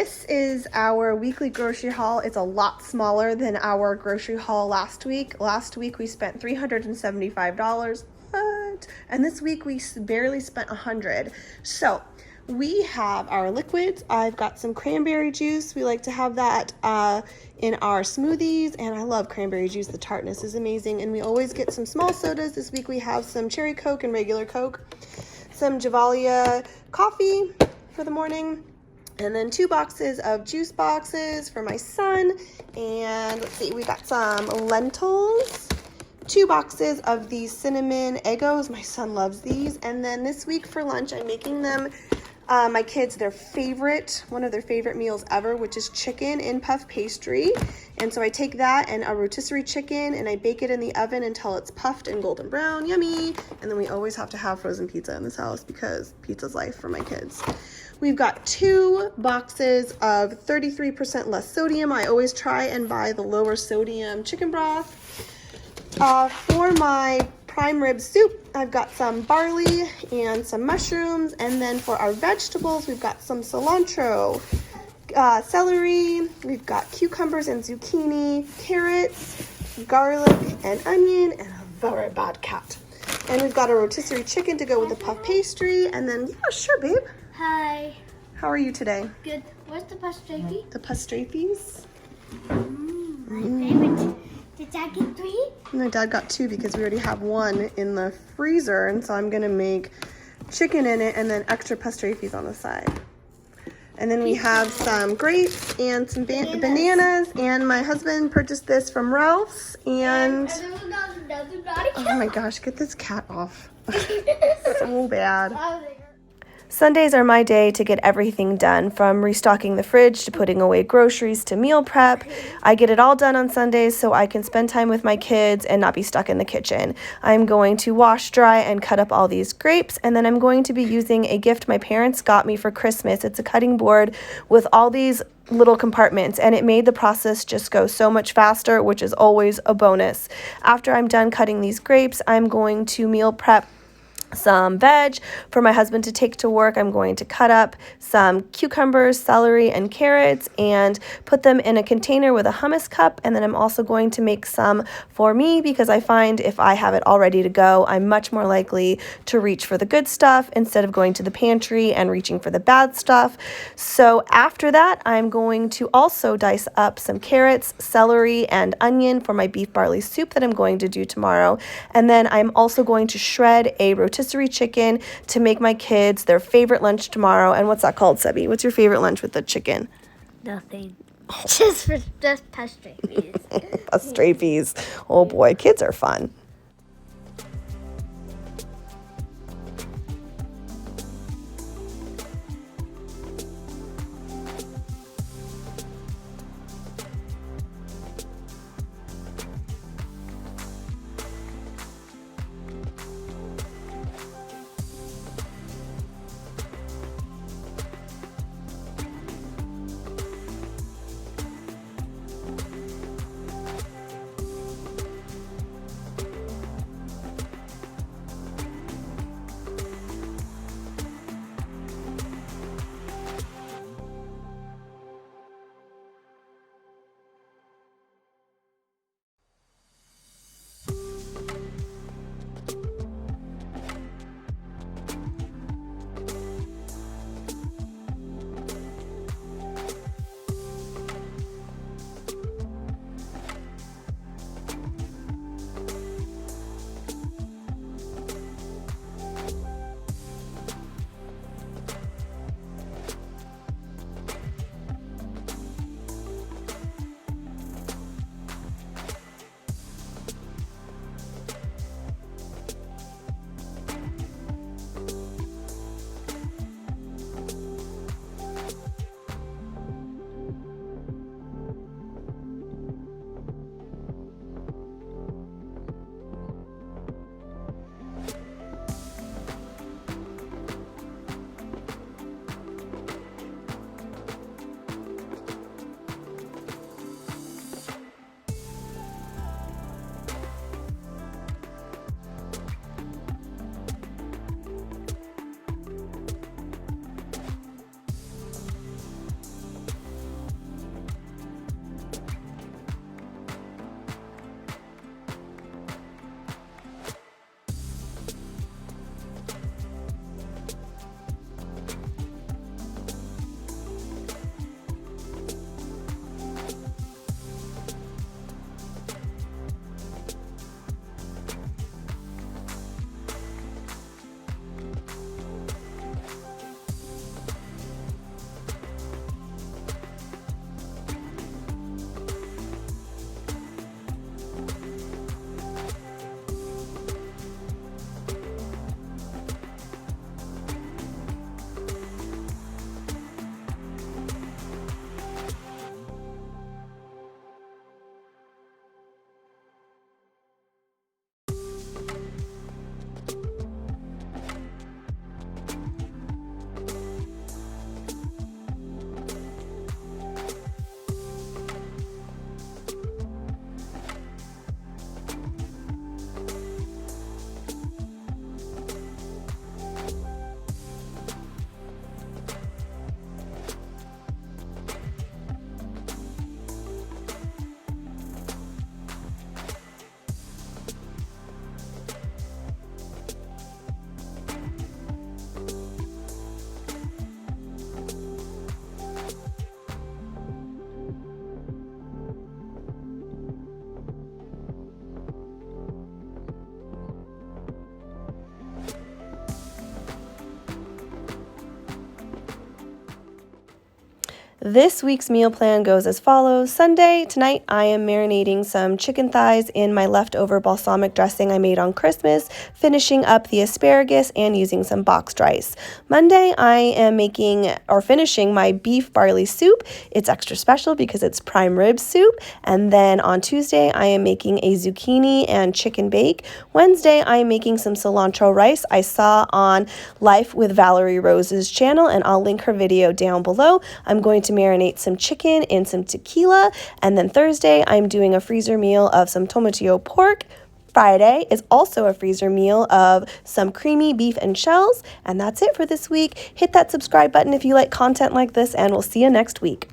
this is our weekly grocery haul. It's a lot smaller than our grocery haul last week. Last week we spent $375. What? And this week we barely spent $100. So we have our liquids. I've got some cranberry juice. We like to have that in our smoothies, and I love cranberry juice. The tartness is amazing. And we always get some small sodas. This week we have some cherry Coke and regular Coke, some Javalia coffee for the morning, and then 2 boxes of juice boxes for my son. And let's see, we got some lentils, 2 boxes of these cinnamon Eggos. My son loves these. And then this week for lunch, I'm making them my kids one of their favorite meals ever, which is chicken in puff pastry. And so I take that and a rotisserie chicken and I bake it in the oven until it's puffed and golden brown. Yummy. And then we always have to have frozen pizza in this house because pizza's life for my kids. We've got 2 boxes of 33% less sodium. I always try and buy the lower sodium chicken broth. For my prime rib soup, I've got some barley and some mushrooms. And then for our vegetables, we've got some cilantro, celery, we've got cucumbers and zucchini, carrots, garlic and onion, and a very bad cat. And we've got a rotisserie chicken to go with the puff pastry. And then, yeah, sure, babe. Hi. How are you today? Good. What's the pastrami? The pastrapes? My favorite. Did Dad get 3? No, Dad got 2 because we already have 1 in the freezer. And so I'm going to make chicken in it and then extra pastrapes on the side. And then we have some grapes and some bananas. And my husband purchased this from Ralph's. And oh my gosh, get this cat off. So bad. Sundays are my day to get everything done, from restocking the fridge to putting away groceries to meal prep. I get it all done on Sundays so I can spend time with my kids and not be stuck in the kitchen. I'm going to wash, dry, and cut up all these grapes, and then I'm going to be using a gift my parents got me for Christmas. It's a cutting board with all these little compartments, and it made the process just go so much faster, which is always a bonus. After I'm done cutting these grapes, I'm going to meal prep some veg for my husband to take to work. I'm going to cut up some cucumbers, celery, and carrots and put them in a container with a hummus cup. And then I'm also going to make some for me because I find if I have it all ready to go, I'm much more likely to reach for the good stuff instead of going to the pantry and reaching for the bad stuff. So after that, I'm going to also dice up some carrots, celery, and onion for my beef barley soup that I'm going to do tomorrow. And then I'm also going to shred a rotisserie chicken to make my kids their favorite lunch tomorrow. And what's that called, Sebi? What's your favorite lunch with the chicken? Nothing. Just pastrami. Pastrapes. Oh boy, kids are fun. This week's meal plan goes as follows. Sunday, tonight, I am marinating some chicken thighs in my leftover balsamic dressing I made on Christmas, finishing up the asparagus and using some boxed rice. Monday, I am finishing my beef barley soup. It's extra special because it's prime rib soup. And then on Tuesday, I am making a zucchini and chicken bake. Wednesday, I am making some cilantro rice I saw on Life with Valerie Rose's channel, and I'll link her video down below. I'm going to marinate some chicken in some tequila, and then Thursday I'm doing a freezer meal of some tomatillo pork. Friday is also a freezer meal of some creamy beef and shells, and that's it for this week. Hit that subscribe button if you like content like this, and we'll see you next week.